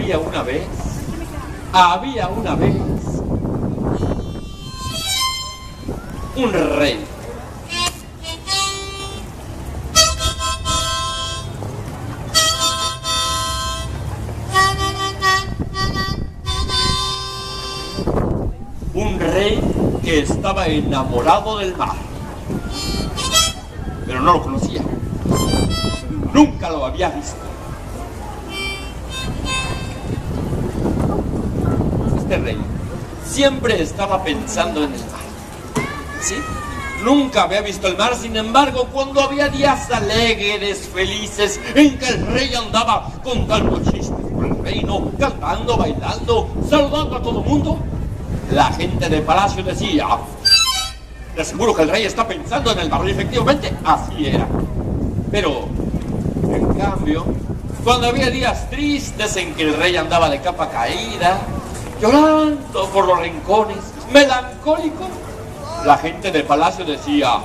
Había una vez un rey. Un rey que estaba enamorado del mar, pero no lo conocía, nunca lo había visto. Este rey siempre estaba pensando en el mar, ¿sí? Nunca había visto el mar, sin embargo, cuando había días alegres, felices, en que el rey andaba contando chistes por el reino, cantando, bailando, saludando a todo el mundo, la gente del palacio decía: de seguro que el rey está pensando en el mar. Y efectivamente, así era. Pero, en cambio, cuando había días tristes en que el rey andaba de capa caída, llorando por los rincones, melancólico, la gente del palacio decía: